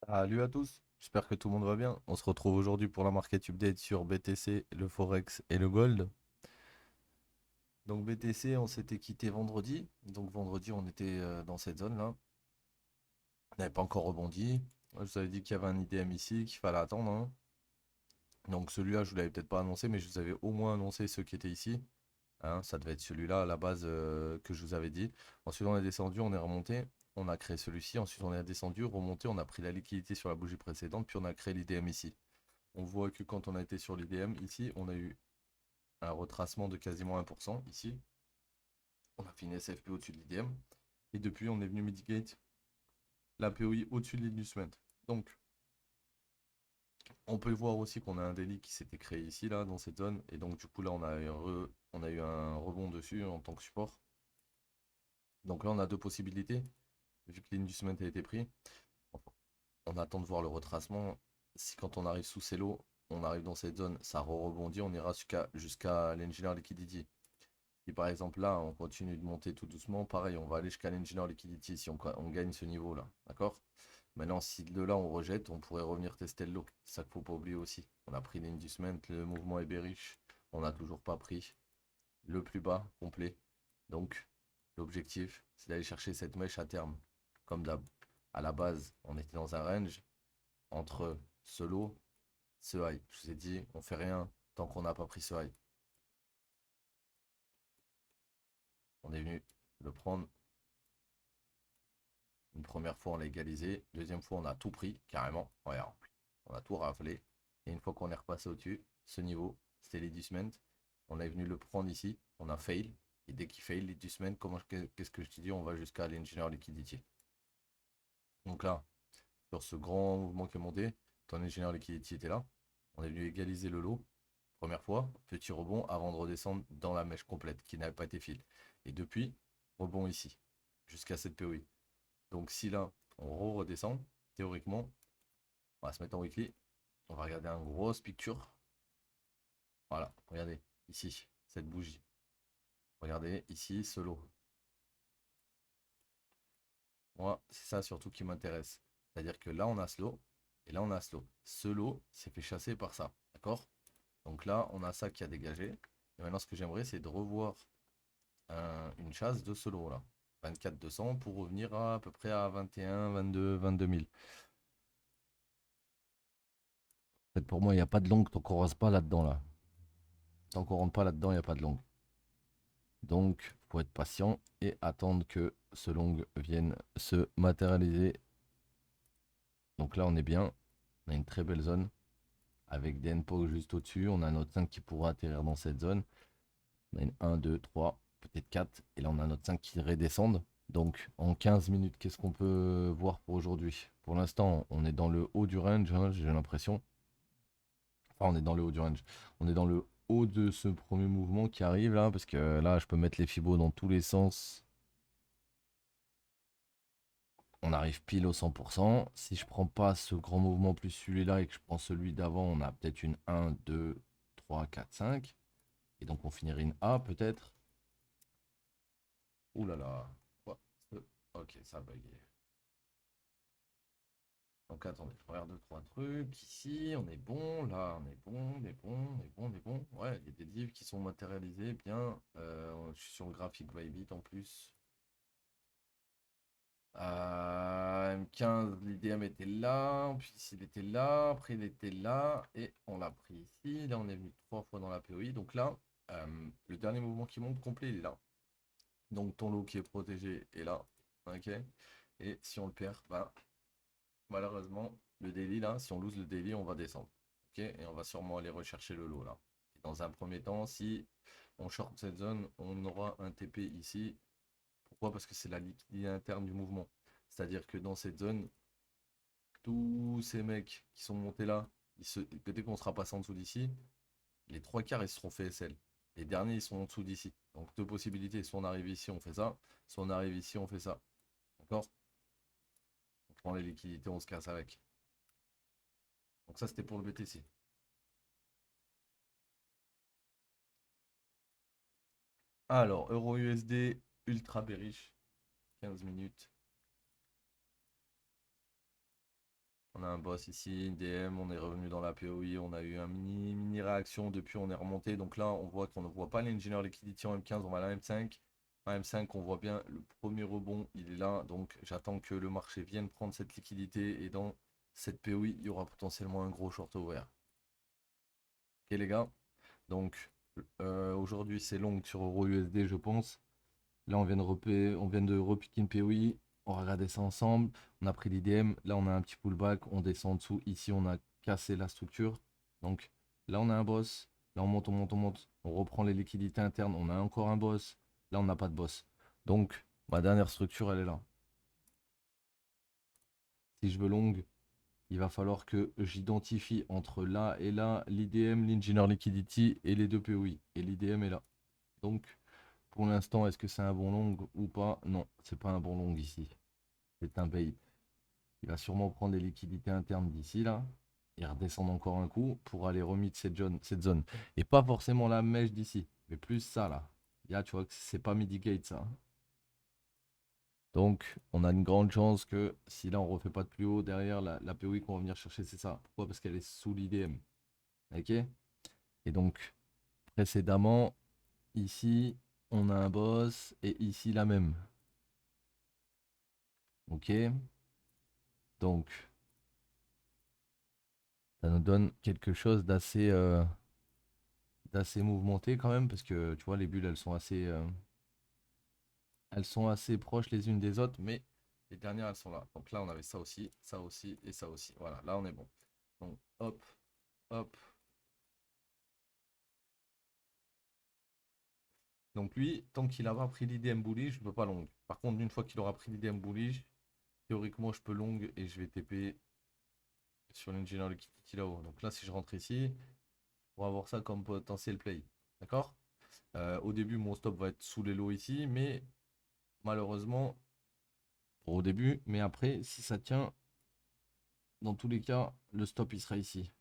Salut à tous, j'espère que tout le monde va bien. On se retrouve aujourd'hui pour la market update sur BTC, le Forex et le Gold. Donc BTC, on s'était quitté vendredi. Donc vendredi, on était dans cette zone-là. On n'avait pas encore rebondi. Je vous avais dit qu'il y avait un IDM ici, qu'il fallait attendre, hein. Donc celui-là, je vous l'avais peut-être pas annoncé, mais je vous avais au moins annoncé ceux qui étaient ici, hein. Ça devait être celui-là à la base que je vous avais dit. Ensuite, on est descendu, on est remonté. On a créé celui-ci. Ensuite, on est descendu, remonté. On a pris la liquidité sur la bougie précédente. Puis on a créé l'IDM ici. On voit que quand on a été sur l'IDM, ici, on a eu un retracement de quasiment 1%. Ici, on a fait une SFP au-dessus de l'IDM. Et depuis, on est venu mitigate la POI au-dessus de l'investment. Donc, on peut voir aussi qu'on a un daily qui s'était créé ici, là, dans cette zone. Et donc, du coup, là, on a eu un rebond dessus en tant que support. Donc là, on a deux possibilités. Vu que l'investment a été pris, on attend de voir le retracement. Si quand on arrive sous ces lots, on arrive dans cette zone, ça rebondit, on ira jusqu'à l'engineer liquidity. Si par exemple là, on continue de monter tout doucement, pareil, on va aller jusqu'à l'engineer liquidity si on gagne ce niveau-là. D'accord? Maintenant, si de là on rejette, on pourrait revenir tester le lot. C'est ça qu'il ne faut pas oublier aussi. On a pris l'inducement, le mouvement est bearish. On n'a toujours pas pris le plus bas complet. Donc, l'objectif, c'est d'aller chercher cette mèche à terme. Comme d'hab. À la base, on était dans un range entre ce lot, ce high. Je vous ai dit, on fait rien tant qu'on n'a pas pris ce high. On est venu le prendre. Une première fois, on l'a égalisé. Deuxième fois, on a tout pris, carrément. Regarde, on a tout raflé. Et une fois qu'on est repassé au-dessus, ce niveau, c'était l'inducement. On est venu le prendre ici. On a fail. Et dès qu'il fail, l'inducement, qu'est-ce que je te dis? On va jusqu'à l'engineer liquidity. Donc là, sur ce grand mouvement qui est monté, ton engineer liquidity était là. On est venu égaliser le lot. Première fois, petit rebond avant de redescendre dans la mèche complète qui n'avait pas été fill. Et depuis, rebond ici, jusqu'à cette POI. Donc si là, on redescend, théoriquement, on va se mettre en weekly. On va regarder une grosse picture. Voilà, regardez, ici, cette bougie. Regardez, ici, ce lot. Moi, c'est ça surtout qui m'intéresse. C'est-à-dire que là, on a ce lot, et là, on a ce lot. Ce lot s'est fait chasser par ça, d'accord? Donc là, on a ça qui a dégagé. Et maintenant, ce que j'aimerais, c'est de revoir une chasse de ce lot-là. 24 200 pour revenir à peu près à 21, 22, 22 000. En fait, pour moi, il n'y a pas de longue tant qu'on ne rase pas là-dedans, là. Tant qu'on rentre pas là-dedans, il n'y a pas de longue. Donc, il faut être patient et attendre que ce long vienne se matérialiser. Donc là, on est bien. On a une très belle zone avec des NPO juste au-dessus. On a notre 5 qui pourra atterrir dans cette zone. On a une 1, 2, 3, peut-être 4. Et là, on a notre 5 qui redescendent. Donc, en 15 minutes, qu'est-ce qu'on peut voir pour aujourd'hui? Pour l'instant, on est dans le haut du range, hein, j'ai l'impression. Enfin, on est dans le haut du range. On est dans le haut de ce premier mouvement qui arrive là, parce que là, je peux mettre les fibos dans tous les sens. On arrive pile au 100%. Si je prends pas ce grand mouvement plus celui-là et que je prends celui d'avant, on a peut-être une 1, 2, 3, 4, 5. Et donc on finirait une A peut-être. Ouh là là. Quoi? Ok, ça a bugué. Donc attendez, je regarde deux, trois trucs. Ici, on est bon. Là, on est bon, on est bon, on est bon, on est bon. Ouais, il y a des divs qui sont matérialisés bien. Je suis sur le graphique Bybit en plus. M15, l'IDM était là, puis il était là, après il était là, et on l'a pris ici. Là, on est venu trois fois dans la POI. Donc là, le dernier mouvement qui monte complet, il est là. Donc ton lot qui est protégé est là. Ok. Et si on le perd, bah, malheureusement, le daily là, si on lose le daily, on va descendre. Ok. Et on va sûrement aller rechercher le lot là. Et dans un premier temps, si on short cette zone, on aura un TP ici. Pourquoi? Parce que c'est la liquidité interne du mouvement. C'est-à-dire que dans cette zone, tous ces mecs qui sont montés là, dès qu'on sera passé en dessous d'ici, les trois quarts ils seront fait SL. Les derniers ils sont en dessous d'ici. Donc deux possibilités, soit on arrive ici, on fait ça, soit on arrive ici, on fait ça. D'accord? On prend les liquidités, on se casse avec. Donc ça c'était pour le BTC. Alors, Euro USD, ultra bearish, 15 minutes. On a un boss ici, IDM, on est revenu dans la POI, on a eu un mini réaction, depuis on est remonté. Donc là, on voit qu'on ne voit pas l'Engineer Liquidity en M15, on va à la M5. En M5, on voit bien le premier rebond, il est là. Donc j'attends que le marché vienne prendre cette liquidité et dans cette POI, il y aura potentiellement un gros short ouvert. Ok les gars, donc aujourd'hui c'est long sur Euro USD je pense. Là on vient de repiquer une POI, on va regarder ça ensemble. On a pris l'IDM, là on a un petit pullback, on descend en dessous. Ici on a cassé la structure. Donc là on a un boss, là on monte, on monte, on monte. On reprend les liquidités internes, on a encore un boss. Là on n'a pas de boss. Donc ma dernière structure elle est là. Si je veux longue, il va falloir que j'identifie entre là et là l'IDM, l'Engineer Liquidity et les deux POI. Et l'IDM est là. Donc, pour l'instant, est-ce que c'est un bon long ou pas? Non, c'est pas un bon long ici. C'est un bait. Il va sûrement prendre les liquidités internes d'ici là et redescendre encore un coup pour aller remettre cette zone. Et pas forcément la mèche d'ici, mais plus ça là. Là, tu vois que c'est pas mitigate ça. Donc, on a une grande chance que si là on refait pas de plus haut derrière, la POI qu'on va venir chercher, c'est ça. Pourquoi? Parce qu'elle est sous l'IDM. Ok? Et donc, précédemment, ici, on a un boss et ici la même. Ok? Donc, ça nous donne quelque chose d'assez mouvementé quand même, parce que tu vois, les bulles, elles sont assez proches les unes des autres, mais les dernières, elles sont là. Donc là, on avait ça aussi et ça aussi. Voilà, là, on est bon. Donc, hop, hop. Donc lui, tant qu'il n'a pas pris l'IDM bullish, je ne peux pas long. Par contre, une fois qu'il aura pris l'IDM bullish, théoriquement, je peux long et je vais TP sur l'Engineer Liquidity là-haut. Donc là, si je rentre ici, on va voir ça comme potentiel play. D'accord? Au début, mon stop va être sous les lows ici, mais malheureusement, au début, mais après, si ça tient, dans tous les cas, le stop il sera ici.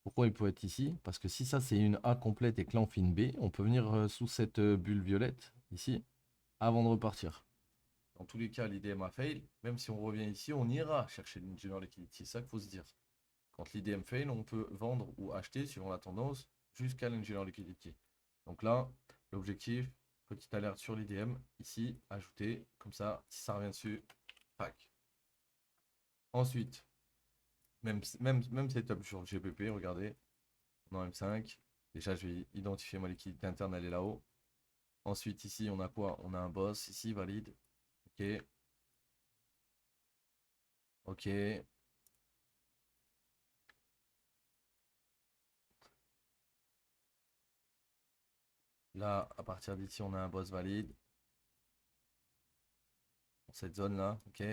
Pourquoi il peut être ici? Parce que si ça c'est une A complète et que là on fait une B, on peut venir sous cette bulle violette, ici, avant de repartir. Dans tous les cas, l'IDM a fail. Même si on revient ici, on ira chercher l'Engineer Liquidity. C'est ça qu'il faut se dire. Quand l'IDM fail, on peut vendre ou acheter suivant la tendance jusqu'à l'Engineer Liquidity. Donc là, l'objectif, petite alerte sur l'IDM, ici, ajouter, comme ça, si ça revient dessus, pack. Ensuite, même setup sur le GPP, regardez, on a M5. Déjà, je vais identifier ma liquidité interne, elle est là-haut. Ensuite, ici, on a quoi? On a un boss, ici, valide. Ok. Ok. Là, à partir d'ici, on a un boss valide. Dans cette zone-là, ok.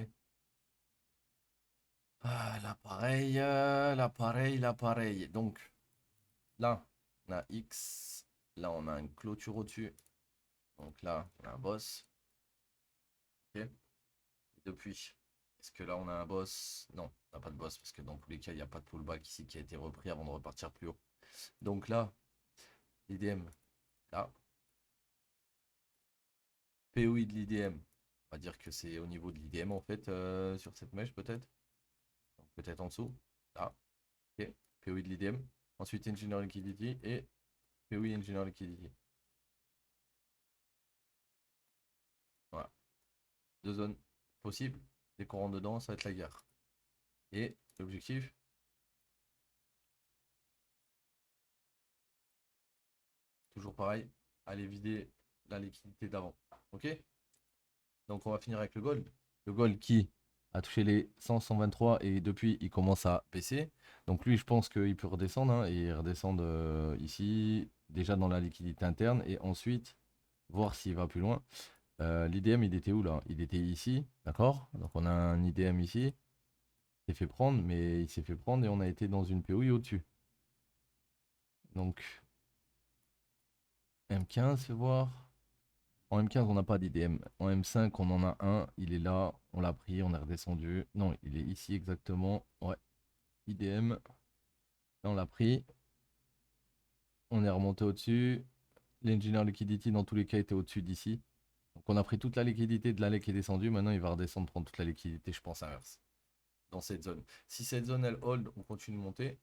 Ah, l'appareil. Donc, là, on a X. Là, on a une clôture au-dessus. Donc là, on a un boss. Ok. Et depuis, est-ce que là, on a un boss? Non, on n'a pas de boss parce que dans tous les cas, il n'y a pas de pullback ici qui a été repris avant de repartir plus haut. Donc là, l'IDM, là, POI de l'IDM. On va dire que c'est au niveau de l'IDM en fait, sur cette mèche peut-être. Peut-être en dessous. Là, ok. POI de l'IDM. Ensuite, Engineer Liquidity et POI Engineer Liquidity. Voilà. Deux zones possibles. Dès qu'on rentre dedans, ça va être la guerre. Et l'objectif, toujours pareil, aller vider la liquidité d'avant. Ok? Donc on va finir avec le gold. Le gold qui a touché les 100, 123 et depuis il commence à baisser. Donc lui, je pense qu'il peut redescendre hein, et redescendre ici, déjà dans la liquidité interne et ensuite voir s'il va plus loin. L'IDM, il était où là? Il était ici, d'accord? Donc on a un IDM ici. Il s'est fait prendre, mais il s'est fait prendre et on a été dans une POI au-dessus. Donc M15, fais voir. En M15, on n'a pas d'IDM. En M5, on en a un. Il est là. On l'a pris. On est redescendu. Non, il est ici exactement. Ouais. IDM. Là, on l'a pris. On est remonté au-dessus. L'engineer liquidity, dans tous les cas, était au-dessus d'ici. Donc, on a pris toute la liquidité de l'allée qui est descendue. Maintenant, il va redescendre, prendre toute la liquidité, je pense, inverse. dans cette zone. Si cette zone elle hold, on continue de monter.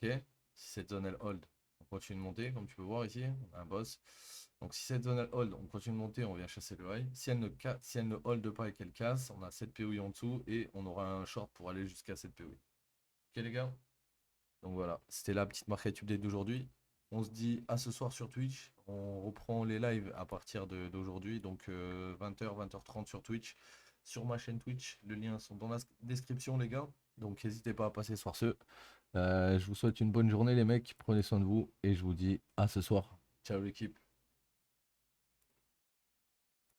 Ok? Si cette zone elle hold, on continue de monter, comme tu peux voir ici, on a un boss. Donc si cette zone elle hold, on continue de monter, on vient chasser le high. Si elle ne hold pas et qu'elle casse, on a 7 POI en dessous et on aura un short pour aller jusqu'à 7 POI. Ok les gars? Donc voilà, c'était la petite market update d'aujourd'hui. On se dit à ce soir sur Twitch. On reprend les lives à partir d'aujourd'hui. Donc 20h, 20h30 sur Twitch. Sur ma chaîne Twitch. Les liens sont dans la description, les gars. Donc n'hésitez pas à passer sur ce. Je vous souhaite une bonne journée, les mecs. Prenez soin de vous. Et je vous dis à ce soir. Ciao, l'équipe.